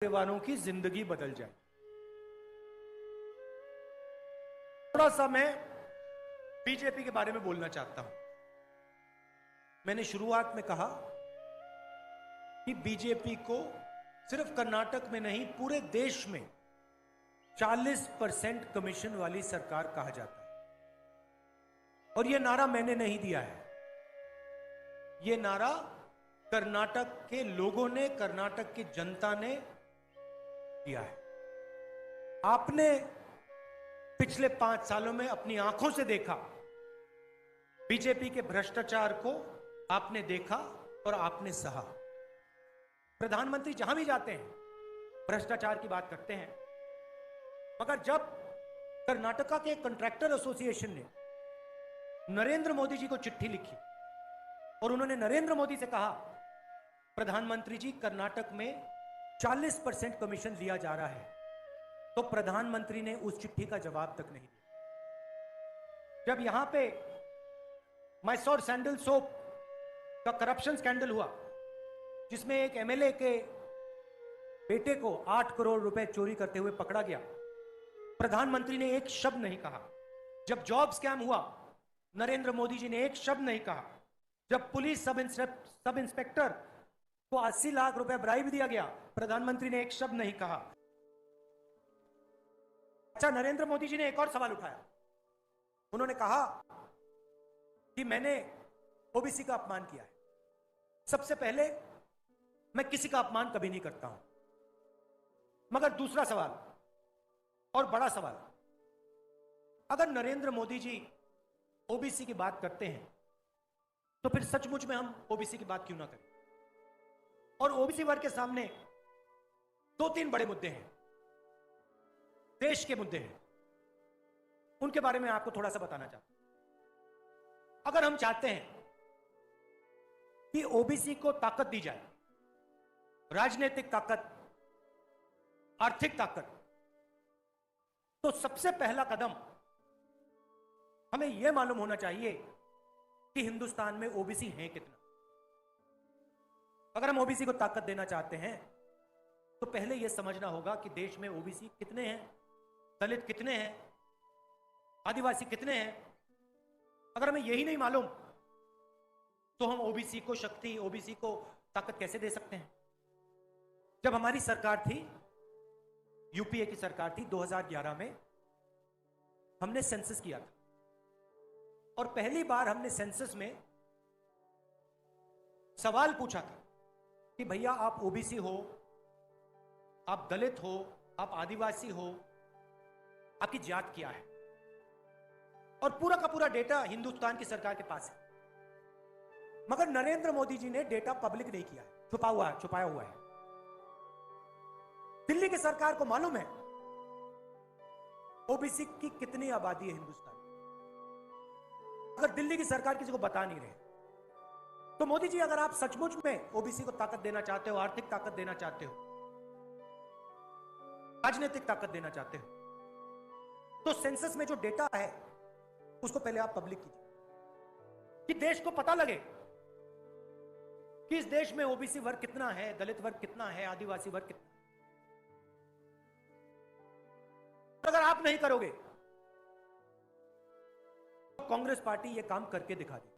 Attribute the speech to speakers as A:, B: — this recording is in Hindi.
A: वालों की जिंदगी बदल जाए। थोड़ा सा मैं बीजेपी के बारे में बोलना चाहता हूं। मैंने शुरुआत में कहा कि बीजेपी को सिर्फ कर्नाटक में नहीं पूरे देश में 40% कमीशन वाली सरकार कहा जाता है। और यह नारा मैंने नहीं दिया है, यह नारा कर्नाटक के लोगों ने, कर्नाटक की जनता ने दिया है। आपने पिछले 5 सालों में अपनी आंखों से देखा, बीजेपी के भ्रष्टाचार को आपने देखा और आपने सहा। प्रधानमंत्री जहां भी जाते हैं भ्रष्टाचार की बात करते हैं, मगर जब कर्नाटका के कंट्रैक्टर एसोसिएशन ने नरेंद्र मोदी जी को चिट्ठी लिखी और उन्होंने नरेंद्र मोदी से कहा, प्रधानमंत्री जी कर्नाटक में 40% कमीशन लिया जा रहा है, तो प्रधानमंत्री ने उस चिट्ठी का जवाब तक नहीं दिया। जब यहां पे मैसोर सैंडल सोप का करप्शन स्कैंडल हुआ, जिसमें एक एमएलए के बेटे को 8 करोड़ रुपए चोरी करते हुए पकड़ा गया, प्रधानमंत्री ने एक शब्द नहीं कहा। जब जॉब स्कैम हुआ, नरेंद्र मोदी जी ने एक शब्द नहीं कहा। जब पुलिस सब इंस्पेक्टर को 80 लाख रुपए ब्राइब दिया गया, प्रधानमंत्री ने एक शब्द नहीं कहा। अच्छा, नरेंद्र मोदी जी ने एक और सवाल उठाया। उन्होंने कहा कि मैंने ओबीसी का अपमान किया है। सबसे पहले, मैं किसी का अपमान कभी नहीं करता हूं, मगर दूसरा सवाल और बड़ा सवाल, अगर नरेंद्र मोदी जी ओबीसी की बात करते हैं तो फिर सचमुच में हम ओबीसी की बात क्यों ना करें? और ओबीसी वर्ग के सामने 2-3 बड़े मुद्दे हैं, देश के मुद्दे हैं, उनके बारे में आपको थोड़ा सा बताना चाहता हूं। अगर हम चाहते हैं कि ओबीसी को ताकत दी जाए, राजनीतिक ताकत, आर्थिक ताकत, तो सबसे पहला कदम हमें यह मालूम होना चाहिए कि हिंदुस्तान में ओबीसी हैं कितना। अगर हम ओबीसी को ताकत देना चाहते हैं तो पहले यह समझना होगा कि देश में ओबीसी कितने हैं, दलित कितने हैं, आदिवासी कितने हैं। अगर हमें यही नहीं मालूम तो हम ओबीसी को शक्ति, ओबीसी को ताकत कैसे दे सकते हैं? जब हमारी सरकार थी, यूपीए की सरकार थी, 2011 में हमने सेंसस किया था और पहली बार हमने सेंसस में सवाल पूछा था कि भैया आप ओबीसी हो, आप दलित हो, आप आदिवासी हो, आपकी जात क्या है? और पूरा का पूरा डेटा हिंदुस्तान की सरकार के पास है, मगर नरेंद्र मोदी जी ने डेटा पब्लिक नहीं किया है, छुपाया हुआ है। दिल्ली की सरकार को मालूम है ओबीसी की कितनी आबादी है हिंदुस्तान में, अगर दिल्ली की सरकार किसी को बता नहीं रहे। तो मोदी जी, अगर आप सचमुच में ओबीसी को ताकत देना चाहते हो, आर्थिक ताकत देना चाहते हो, राजनीतिक ताकत देना चाहते हो, तो सेंसस में जो डेटा है उसको पहले आप पब्लिक कीजिए कि देश को पता लगे कि इस देश में ओबीसी वर्ग कितना है, दलित वर्ग कितना है, आदिवासी वर्ग कितना है। अगर आप नहीं करोगे तो कांग्रेस पार्टी यह काम करके दिखा देगी।